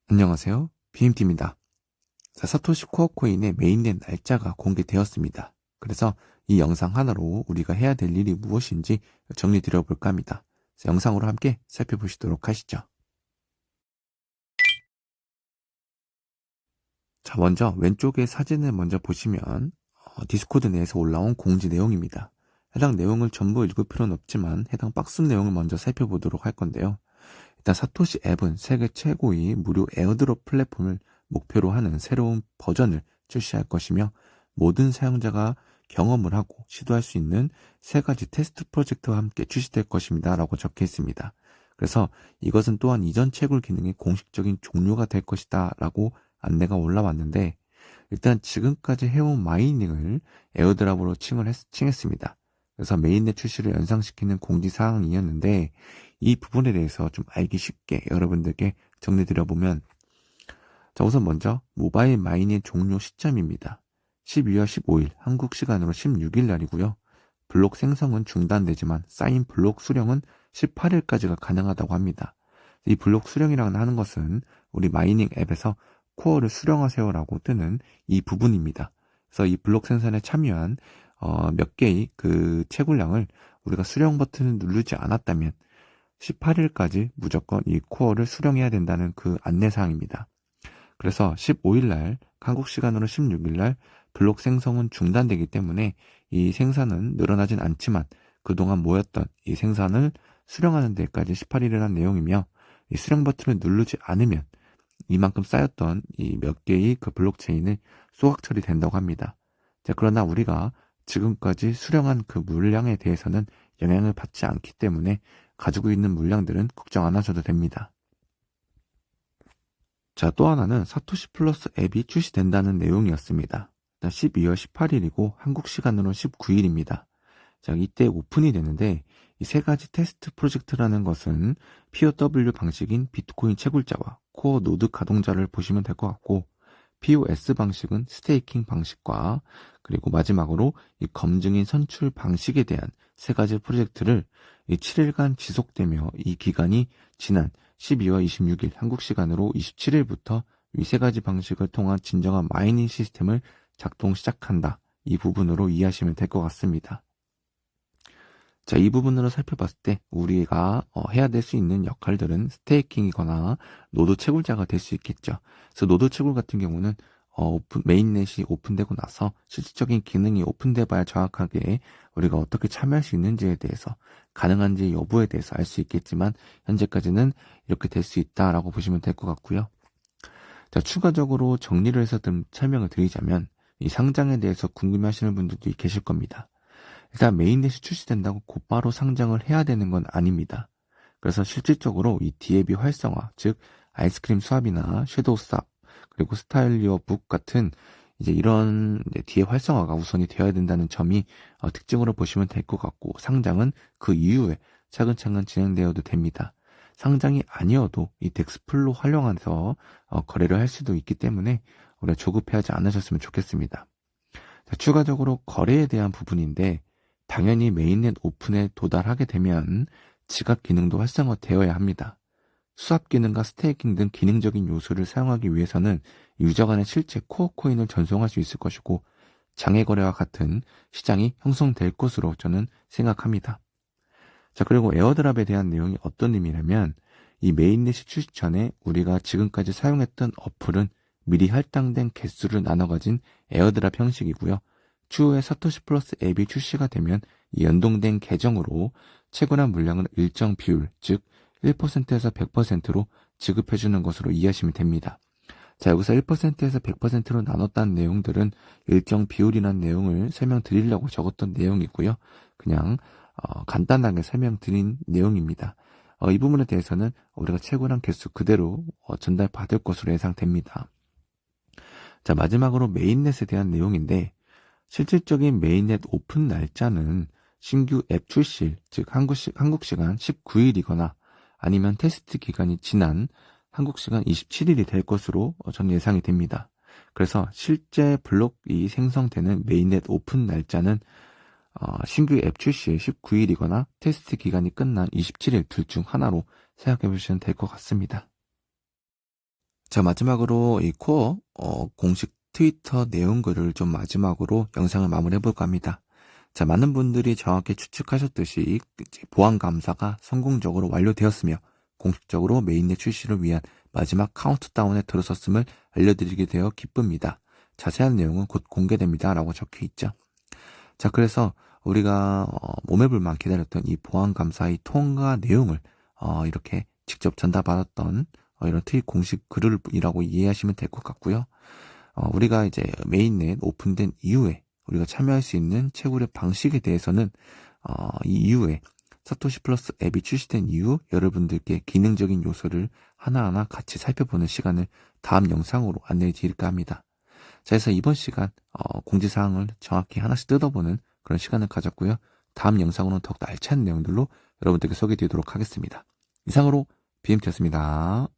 안녕하세요. BMT입니다. 자, 사토시 코어코인의 메인넷 날짜가 공개되었습니다. 그래서 이 영상 하나로 우리가 해야 될 일이 무엇인지 정리 드려볼까 합니다. 자, 영상으로 함께 살펴보시도록 하시죠. 자, 먼저 왼쪽의 사진을 먼저 보시면 디스코드 내에서 올라온 공지 내용입니다. 해당 내용을 전부 읽을 필요는 없지만 해당 박스 내용을 먼저 살펴보도록 할 건데요. 일단 사토시 앱은 세계 최고의 무료 에어드롭 플랫폼을 목표로 하는 새로운 버전을 출시할 것이며 모든 사용자가 경험을 하고 시도할 수 있는 3가지 테스트 프로젝트와 함께 출시될 것입니다 라고 적혀 있습니다. 그래서 이것은 또한 이전 채굴 기능의 공식적인 종료가 될 것이다 라고 안내가 올라왔는데, 일단 지금까지 해온 마이닝을 에어드랍으로 칭했습니다. 그래서 메인넷 출시를 연상시키는 공지사항이었는데, 이 부분에 대해서 좀 알기 쉽게 여러분들께 정리드려보면, 자, 우선 먼저 모바일 마이닝 종료 시점입니다. 12월 15일 한국 시간으로 16일 날이고요. 블록 생성은 중단되지만 쌓인 블록 수령은 18일까지가 가능하다고 합니다. 이 블록 수령이라고 하는 것은 우리 마이닝 앱에서 코어를 수령하세요라고 뜨는 이 부분입니다. 그래서 이 블록 생산에 참여한 몇 개의 그 채굴량을 우리가 수령 버튼을 누르지 않았다면 18일까지 무조건 이 코어를 수령해야 된다는 그 안내사항입니다. 그래서 15일날 한국 시간으로 16일날 블록 생성은 중단되기 때문에 이 생산은 늘어나진 않지만 그동안 모였던 이 생산을 수령하는 데까지 18일이라는 내용이며, 이 수령 버튼을 누르지 않으면 이만큼 쌓였던 이 몇 개의 그 블록체인을 소각 처리된다고 합니다. 자, 그러나 우리가 지금까지 수령한 그 물량에 대해서는 영향을 받지 않기 때문에 가지고 있는 물량들은 걱정 안 하셔도 됩니다. 자, 또 하나는 사토시 플러스 앱이 출시된다는 내용이었습니다. 12월 18일이고 한국 시간으로 19일입니다. 자, 이때 오픈이 되는데, 이 3가지 테스트 프로젝트라는 것은 POW 방식인 비트코인 채굴자와 코어 노드 가동자를 보시면 될 것 같고, POS 방식은 스테이킹 방식과 그리고 마지막으로 이 검증인 선출 방식에 대한 3가지 프로젝트를 이 7일간 지속되며, 이 기간이 지난 12월 26일 한국 시간으로 27일부터 이 3가지 방식을 통한 진정한 마이닝 시스템을 작동 시작한다. 이 부분으로 이해하시면 될 것 같습니다. 자, 이 부분으로 살펴봤을 때 우리가 해야 될 수 있는 역할들은 스테이킹이거나 노드 채굴자가 될 수 있겠죠. 그래서 노드 채굴 같은 경우는 메인넷이 오픈되고 나서 실질적인 기능이 오픈돼 봐야 정확하게 우리가 어떻게 참여할 수 있는지에 대해서, 가능한지 여부에 대해서 알 수 있겠지만 현재까지는 이렇게 될 수 있다라고 보시면 될 것 같고요. 자, 추가적으로 정리를 해서 좀 설명을 드리자면, 이 상장에 대해서 궁금해하시는 분들도 계실 겁니다. 일단 메인넷이 출시된다고 곧바로 상장을 해야 되는 건 아닙니다. 그래서 실질적으로 이 DAB 활성화, 즉 아이스크림 수압이나 섀도우 수압, 그리고 스타일리어 북 같은 이제 이런 뒤에 활성화가 우선이 되어야 된다는 점이 특징으로 보시면 될 것 같고, 상장은 그 이후에 차근차근 진행되어도 됩니다. 상장이 아니어도 이 덱스플로 활용해서 거래를 할 수도 있기 때문에 우리가 조급해하지 않으셨으면 좋겠습니다. 자, 추가적으로 거래에 대한 부분인데, 당연히 메인넷 오픈에 도달하게 되면 지갑 기능도 활성화되어야 합니다. 수압 기능과 스테이킹 등 기능적인 요소를 사용하기 위해서는 유저 간의 실제 코어 코인을 전송할 수 있을 것이고, 장외 거래와 같은 시장이 형성될 것으로 저는 생각합니다. 자, 그리고 에어드랍에 대한 내용이 어떤 의미냐면, 이 메인넷이 출시 전에 우리가 지금까지 사용했던 어플은 미리 할당된 개수를 나눠 가진 에어드랍 형식이고요. 추후에 사토시 플러스 앱이 출시가 되면 이 연동된 계정으로 채굴한 물량을 일정 비율, 즉 1%에서 100%로 지급해주는 것으로 이해하시면 됩니다. 자, 여기서 1%에서 100%로 나눴다는 내용들은 일정 비율이라는 내용을 설명드리려고 적었던 내용이고요. 그냥 간단하게 설명드린 내용입니다. 이 부분에 대해서는 우리가 채굴한 개수 그대로 전달받을 것으로 예상됩니다. 자, 마지막으로 메인넷에 대한 내용인데, 실질적인 메인넷 오픈 날짜는 신규 앱 출시, 즉 한국 시간 19일이거나 아니면 테스트 기간이 지난 한국 시간 27일이 될 것으로 저는 예상이 됩니다. 그래서 실제 블록이 생성되는 메인넷 오픈 날짜는 신규 앱 출시 19일이거나 테스트 기간이 끝난 27일 둘 중 하나로 생각해 보시면 될 것 같습니다. 자, 마지막으로 이 코어 공식 트위터 내용글을 좀 마지막으로 영상을 마무리해볼까 합니다. 자, 많은 분들이 정확히 추측하셨듯이 이제 보안 감사가 성공적으로 완료되었으며 공식적으로 메인넷 출시를 위한 마지막 카운트다운에 들어섰음을 알려드리게 되어 기쁩니다. 자세한 내용은 곧 공개됩니다. 라고 적혀 있죠. 자, 그래서 우리가 몸에 불만 기다렸던 이 보안 감사의 통과 내용을 이렇게 직접 전달받았던 이런 트윗 공식 글이라고 이해하시면 될 것 같고요. 우리가 이제 메인넷 오픈된 이후에 우리가 참여할 수 있는 채굴의 방식에 대해서는 이 이후에 사토시 플러스 앱이 출시된 이후 여러분들께 기능적인 요소를 하나하나 같이 살펴보는 시간을 다음 영상으로 안내해 드릴까 합니다. 자, 그래서 이번 시간 공지사항을 정확히 하나씩 뜯어보는 그런 시간을 가졌고요. 다음 영상으로는 더욱 알찬 내용들로 여러분들께 소개해 드리도록 하겠습니다. 이상으로 BMT였습니다.